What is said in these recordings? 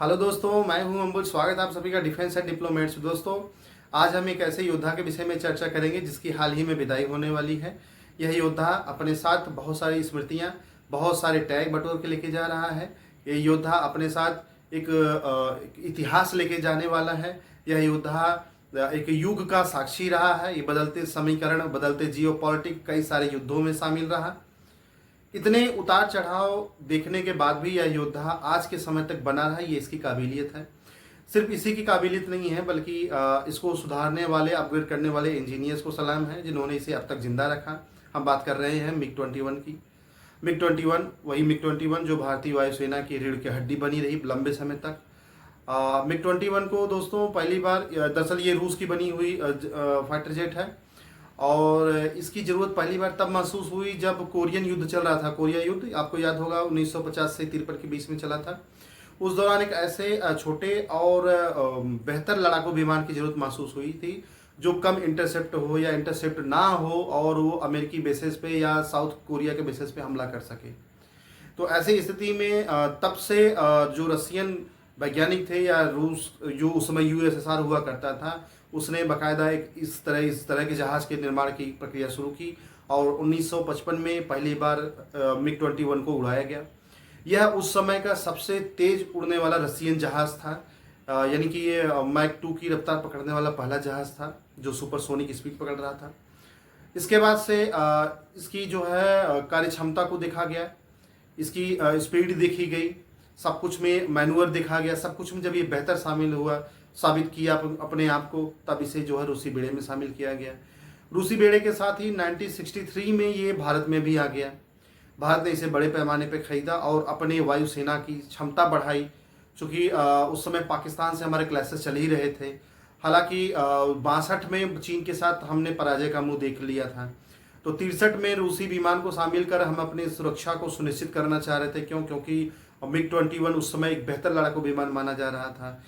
Hello दोस्तों, मैं हूं अंबुज। स्वागत है आप सभी का डिफेंस एंड डिप्लोमेट्स। दोस्तों, आज हम एक ऐसे योद्धा के विषय में चर्चा करेंगे जिसकी हाल ही में विदाई होने वाली है। यह योद्धा अपने साथ बहुत सारी स्मृतियां, बहुत सारे टैग बटोर के लेके जा रहा है। यह योद्धा अपने साथ एक इतिहास लेके जाने वाला है। यह योद्धा एक युग का साक्षी रहा है। ये बदलते समीकरण, बदलते जियो पॉलिटिक, कई सारे युद्धों में शामिल रहा। इतने उतार चढ़ाव देखने के बाद भी यह योद्धा आज के समय तक बना रहा, ये इसकी काबिलियत है। सिर्फ इसी की काबिलियत नहीं है, बल्कि इसको सुधारने वाले, अपग्रेड करने वाले इंजीनियर्स को सलाम है जिन्होंने इसे अब तक जिंदा रखा। हम बात कर रहे हैं MiG-21 की। MiG-21 वही MiG-21 जो भारतीय वायुसेना की रीढ़ की हड्डी बनी रही लंबे समय तक। MiG-21 को दोस्तों पहली बार, दरअसल ये रूस की बनी हुई फाइटर जेट है और इसकी ज़रूरत पहली बार तब महसूस हुई जब कोरियन युद्ध चल रहा था। कोरिया युद्ध आपको याद होगा 1950 से 53 के बीच में चला था। उस दौरान एक ऐसे छोटे और बेहतर लड़ाकू विमान की ज़रूरत महसूस हुई थी जो कम इंटरसेप्ट हो या इंटरसेप्ट ना हो और वो अमेरिकी बेसिस पे या साउथ कोरिया के बेसिस पे हमला कर सके। तो ऐसी स्थिति में तब से जो रशियन वैज्ञानिक थे या रूस, जो उस समय USSR हुआ करता था, उसने बाकायदा एक इस तरह के जहाज़ के निर्माण की प्रक्रिया शुरू की और 1955 में पहली बार MiG-21 को उड़ाया गया। यह उस समय का सबसे तेज उड़ने वाला रशियन जहाज़ था। यानी कि ये मैक 2 की रफ्तार पकड़ने वाला पहला जहाज़ था जो सुपरसोनिक स्पीड पकड़ रहा था। इसके बाद से इसकी जो है कार्य क्षमता को देखा गया, इसकी स्पीड देखी गई, सब कुछ में मैनुअर देखा गया। सब कुछ में जब ये बेहतर शामिल हुआ, साबित किया अपने आप को, तब इसे जो है रूसी बेड़े में शामिल किया गया। रूसी बेड़े के साथ ही 1963 में ये भारत में भी आ गया। भारत ने इसे बड़े पैमाने पर खरीदा और अपने वायुसेना की क्षमता बढ़ाई। चूँकि उस समय पाकिस्तान से हमारे क्लैशेस चल ही रहे थे। हालांकि 62 में चीन के साथ हमने पराजय का मुंह देख लिया था। तो 63 में रूसी विमान को शामिल कर हम अपनी सुरक्षा को सुनिश्चित करना चाह रहे थे। क्योंकि MiG-21 उस समय एक बेहतर लड़ाकू विमान माना जा रहा था।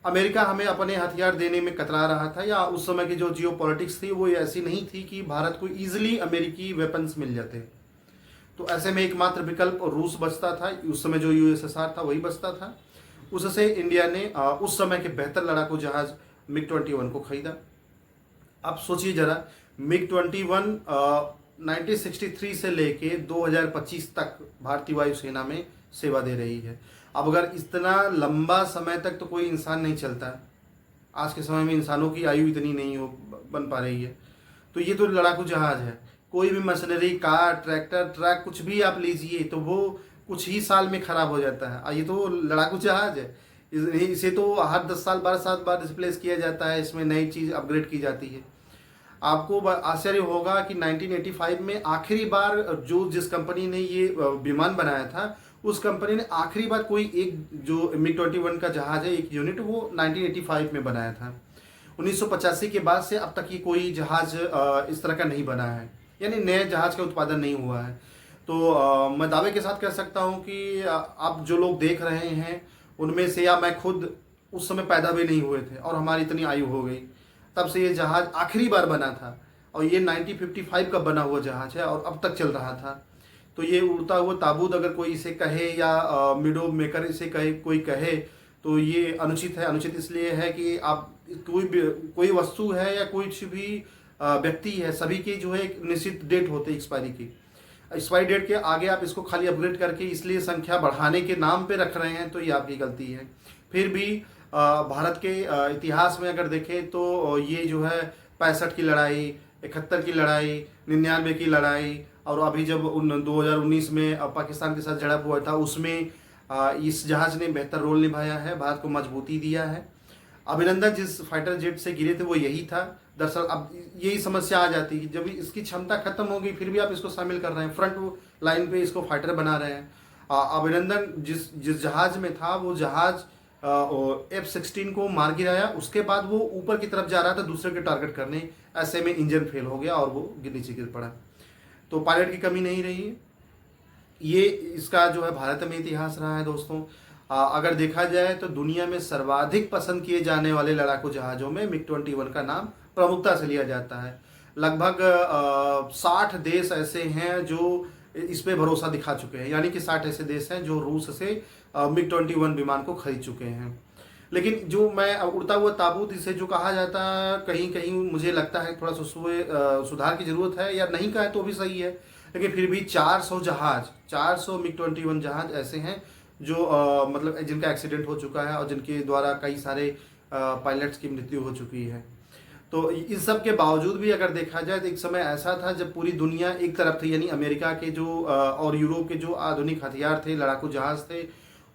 अमेरिका हमें अपने हथियार देने में कतरा रहा था, या उस समय की जो जियो पॉलिटिक्स थी वो ऐसी नहीं थी कि भारत को ईजिली अमेरिकी वेपन्स मिल जाते। तो ऐसे में एकमात्र विकल्प रूस बचता था। उस समय जो USSR था वही बचता था। उससे इंडिया ने उस समय के बेहतर लड़ाकू जहाज MiG-21 को खरीदा। अब सोचिए जरा, MiG-21 1963 से लेके 2025 तक भारतीय वायुसेना में सेवा दे रही है। अब अगर इतना लंबा समय तक तो कोई इंसान नहीं चलता है। आज के समय में इंसानों की आयु इतनी नहीं बन पा रही है। तो ये तो लड़ाकू जहाज है। कोई भी मशीनरी, कार, ट्रैक्टर, ट्रक, कुछ भी आप लीजिए तो वो कुछ ही साल में खराब हो जाता है। ये तो लड़ाकू जहाज है। इसे तो हर 10 साल 12 साल बाद रिप्लेस किया जाता है। इसमें नई चीज़ अपग्रेड की जाती है। आपको आश्चर्य होगा कि 1985 में आखिरी बार जिस कंपनी ने ये विमान बनाया था, उस कंपनी ने आखिरी बार कोई एक जो MiG-21 का जहाज है, एक यूनिट, वो 1985 में बनाया था। 1985 के बाद से अब तक ये कोई जहाज इस तरह का नहीं बना है, यानी नए जहाज का उत्पादन नहीं हुआ है। तो मैं दावे के साथ कह सकता हूँ कि आप जो लोग देख रहे हैं उनमें से, या मैं खुद उस समय पैदा भी नहीं हुए थे और हमारी इतनी आयु हो गई तब से ये जहाज आखिरी बार बना था। और ये 1955 का बना हुआ जहाज है और अब तक चल रहा था। तो ये उड़ता हुआ ताबूत अगर कोई इसे कहे, या मिडो मेकर इसे कहे, कोई कहे, तो ये अनुचित है। अनुचित इसलिए है कि आप कोई वस्तु है या कुछ भी व्यक्ति है, सभी की जो है एक निश्चित डेट होती है एक्सपायरी की। एक्सपायरी डेट के आगे आप इसको खाली अपग्रेड करके इसलिए संख्या बढ़ाने के नाम पे रख रहे हैं, तो ये आपकी गलती है। फिर भी भारत के इतिहास में अगर देखें तो ये जो है 65 की लड़ाई, 71 की लड़ाई, 99 की लड़ाई, और अभी जब 2019 में पाकिस्तान के साथ झड़प हुआ था, उसमें इस जहाज ने बेहतर रोल निभाया है, भारत को मजबूती दिया है। अभिनंदन जिस फाइटर जेट से गिरे थे वो यही था। दरअसल अब यही समस्या आ जाती है कि जब इसकी क्षमता खत्म होगी फिर भी आप इसको शामिल कर रहे हैं, फ्रंट लाइन पे इसको फाइटर बना रहे हैं। अभिनंदन जिस जहाज में था वो जहाज F-16 को मार गिराया, उसके बाद वो ऊपर की तरफ जा रहा था दूसरे के टारगेट करने। ऐसे में इंजन फेल हो गया और वो नीचे गिर पड़ा। तो पायलट की कमी नहीं रही। ये इसका जो है भारत में इतिहास रहा है दोस्तों। अगर देखा जाए तो दुनिया में सर्वाधिक पसंद किए जाने वाले लड़ाकू जहाज़ों में MiG-21 का नाम प्रमुखता से लिया जाता है। लगभग 60 देश ऐसे हैं जो इस पे भरोसा दिखा चुके हैं। यानी कि 60 ऐसे देश हैं जो रूस से MiG-21 विमान को खरीद चुके हैं। लेकिन जो मैं उड़ता हुआ ताबूत इसे जो कहा जाता है, कहीं कहीं मुझे लगता है थोड़ा सा सुधार की ज़रूरत है, या नहीं कहा तो भी सही है। लेकिन फिर भी 400 जहाज, 400 MiG-21 जहाज ऐसे हैं जो मतलब जिनका एक्सीडेंट हो चुका है और जिनके द्वारा कई सारे पायलट्स की मृत्यु हो चुकी है। तो इन सब के बावजूद भी अगर देखा जाए तो एक समय ऐसा था जब पूरी दुनिया एक तरफ थी, यानी अमेरिका के जो और यूरोप के जो आधुनिक हथियार थे, लड़ाकू जहाज थे,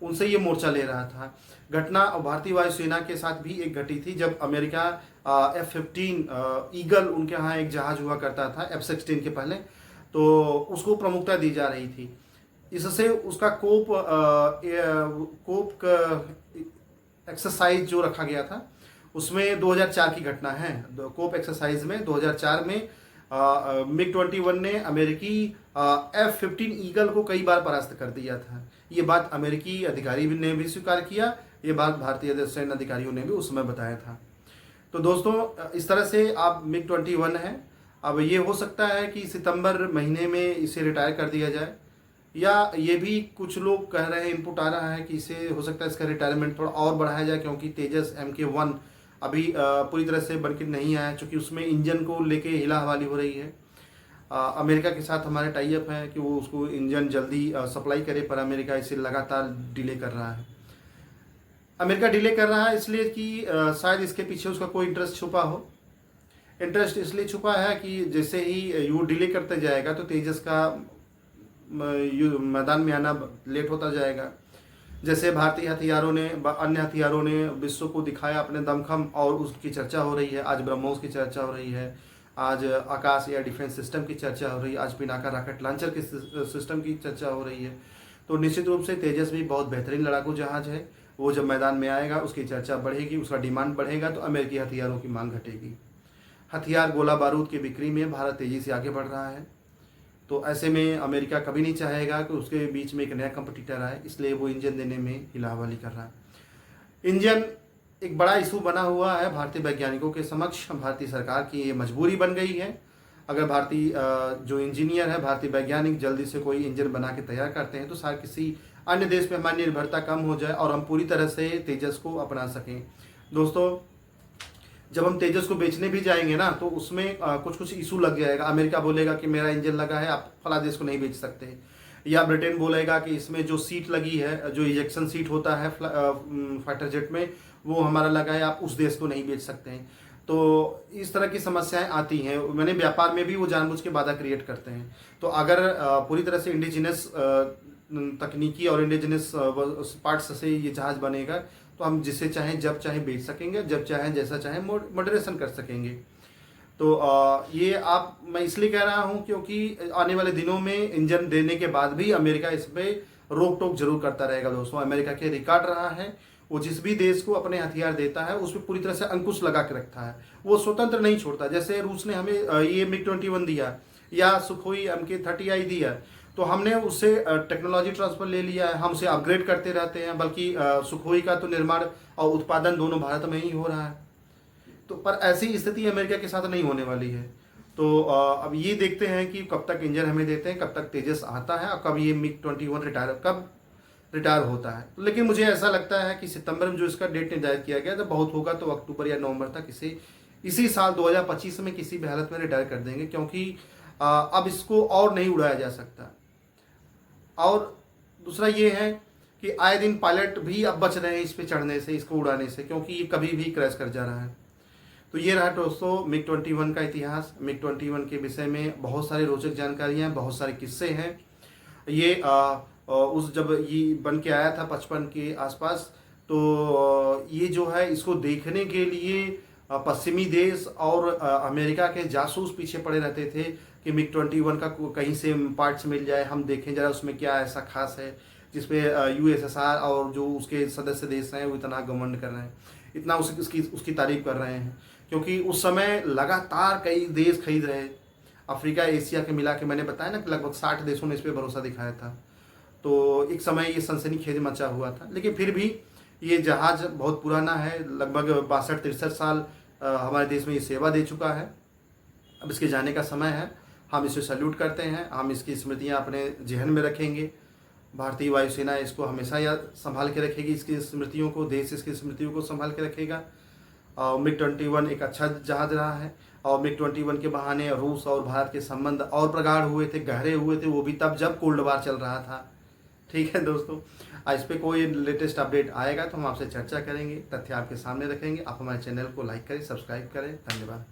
उनसे ये मोर्चा ले रहा था। घटना भारतीय वायुसेना के साथ भी एक घटी थी जब अमेरिका F-15 ईगल, उनके यहाँ एक जहाज हुआ करता था F-16 के पहले, तो उसको प्रमुखता दी जा रही थी। इससे उसका कोप एक्सरसाइज जो रखा गया था उसमें 2004 की घटना है। कोप एक्सरसाइज में 2004 में MiG-21 ने अमेरिकी F-15 ईगल को कई बार परास्त कर दिया था। ये बात अमेरिकी अधिकारी ने भी स्वीकार किया, ये बात भारतीय सैन्य अधिकारियों ने भी उस समय बताया था। तो दोस्तों इस तरह से आप MiG-21 है, अब ये हो सकता है कि सितंबर महीने में इसे रिटायर कर दिया जाए, या ये भी कुछ लोग कह रहे हैं, इनपुट आ रहा है कि इसे हो सकता है इसका रिटायरमेंट थोड़ा और बढ़ाया जाए, क्योंकि तेजस MK1 अभी पूरी तरह से बनकर नहीं आया, क्योंकि उसमें इंजन को लेके हिला हवाली हो रही है। अमेरिका के साथ हमारे टाई अप है कि वो उसको इंजन जल्दी सप्लाई करे, पर अमेरिका इसे लगातार डिले कर रहा है। अमेरिका डिले कर रहा है इसलिए कि शायद इसके पीछे उसका कोई इंटरेस्ट छुपा हो। इंटरेस्ट इसलिए छुपा है कि जैसे ही वो डिले करते जाएगा तो तेजस का मैदान में आना लेट होता जाएगा। जैसे भारतीय हथियारों ने, अन्य हथियारों ने विश्व को दिखाया अपने दमखम, और उसकी चर्चा हो रही है। आज ब्रह्मोस की चर्चा हो रही है, आज आकाश एयर डिफेंस सिस्टम की चर्चा हो रही है, आज पिनाका रॉकेट लॉन्चर के सिस्टम की चर्चा हो रही है। तो निश्चित रूप से तेजस भी बहुत बेहतरीन लड़ाकू जहाज है। वो जब मैदान में आएगा उसकी चर्चा बढ़ेगी, उसका डिमांड बढ़ेगा, तो अमेरिकी हथियारों की मांग घटेगी। हथियार, गोला बारूद की बिक्री में भारत तेज़ी से आगे बढ़ रहा है। तो ऐसे में अमेरिका कभी नहीं चाहेगा कि उसके बीच में एक नया कंपटीटर आए, इसलिए वो इंजन देने में हिलाहवाली कर रहा है। इंजन एक बड़ा इशू बना हुआ है भारतीय वैज्ञानिकों के समक्ष। भारतीय सरकार की ये मजबूरी बन गई है। अगर भारतीय जो इंजीनियर है, भारतीय वैज्ञानिक जल्दी से कोई इंजन बना के तैयार करते हैं तो शायद किसी अन्य देश पर हमारी निर्भरता कम हो जाए और हम पूरी तरह से तेजस को अपना सकें। दोस्तों, जब हम तेजस को बेचने भी जाएंगे ना, तो उसमें कुछ इशू लग जाएगा। अमेरिका बोलेगा कि मेरा इंजन लगा है, आप फला देश को नहीं बेच सकते, या ब्रिटेन बोलेगा कि इसमें जो सीट लगी है, जो इजेक्शन सीट होता है फाइटर जेट में, वो हमारा लगा है, आप उस देश को नहीं बेच सकते हैं। तो इस तरह की समस्याएं आती हैं। मैंने व्यापार में भी वो जानबूझ के बाधा क्रिएट करते हैं। तो अगर पूरी तरह से इंडिजिनस तकनीकी और इंडिजिनस पार्ट्स से ये जहाज बनेगा तो हम जिसे चाहें जब चाहें बेच सकेंगे, जब चाहें जैसा चाहें मॉडरेशन कर सकेंगे। तो ये मैं इसलिए कह रहा हूं क्योंकि आने वाले दिनों में इंजन देने के बाद भी अमेरिका इस पर रोक टोक जरूर करता रहेगा। दोस्तों, अमेरिका के रिकॉर्ड रहा है, वो जिस भी देश को अपने हथियार देता है उस पर पूरी तरह से अंकुश लगा के रखता है, वो स्वतंत्र नहीं छोड़ता। जैसे रूस ने हमें ये MiG-21 दिया या सुखोई MK-30I दिया, तो हमने उससे टेक्नोलॉजी ट्रांसफर ले लिया है, हम उसे अपग्रेड करते रहते हैं। बल्कि सुखोई का तो निर्माण और उत्पादन दोनों भारत में ही हो रहा है। तो पर ऐसी स्थिति अमेरिका के साथ नहीं होने वाली है। तो अब ये देखते हैं कि कब तक इंजन हमें देते हैं, कब तक तेजस आता है और कब ये MiG-21 कब रिटायर होता है। लेकिन मुझे ऐसा लगता है कि सितंबर में जो इसका डेट निर्धारित किया गया तो बहुत होगा तो अक्टूबर या नवंबर तक इसी साल 2025 में किसी भी हालत में रिटायर कर देंगे, क्योंकि अब इसको और नहीं उड़ाया जा सकता। और दूसरा ये है कि आए दिन पायलट भी अब बच रहे हैं इस पे चढ़ने से, इसको उड़ाने से, क्योंकि ये कभी भी क्रैश कर जा रहा है। तो ये रहा दोस्तों MiG-21 का इतिहास। MiG-21 के विषय में बहुत सारी रोचक जानकारियाँ, बहुत सारे किस्से हैं। ये जब ये बन के आया था 55 के आसपास, तो ये जो है इसको देखने के लिए पश्चिमी देश और अमेरिका के जासूस पीछे पड़े रहते थे कि MiG-21 का कहीं से पार्ट्स मिल जाए, हम देखें जरा उसमें क्या ऐसा खास है जिसपे USSR और जो उसके सदस्य देश हैं वो इतना घमंड कर रहे हैं, इतना उसकी तारीफ कर रहे हैं। क्योंकि उस समय लगातार कई देश खरीद रहे, अफ्रीका एशिया के मिला के, मैंने बताया ना कि लगभग 60 देशों ने इस पर भरोसा दिखाया था। तो एक समय ये सनसनीखेज मचा हुआ था। लेकिन फिर भी ये जहाज़ बहुत पुराना है, लगभग 62-63 साल हमारे देश में ये सेवा दे चुका है। अब इसके जाने का समय है। हम इसे सल्यूट करते हैं, हम इसकी स्मृतियाँ अपने जहन में रखेंगे। भारतीय वायुसेना इसको हमेशा याद संभाल के रखेगी, इसकी स्मृतियों को, देश इसकी स्मृतियों को संभाल के रखेगा। और मिग-21 एक अच्छा जहाज रहा है और मिग-21 के बहाने रूस और भारत के संबंध और प्रगाढ़ हुए थे, गहरे हुए थे, वो भी तब जब कोल्ड वार चल रहा था। ठीक है दोस्तों, इस पर कोई लेटेस्ट अपडेट आएगा तो हम आपसे चर्चा करेंगे, तथ्य आपके सामने रखेंगे। आप हमारे चैनल को लाइक करें, सब्सक्राइब करें। धन्यवाद।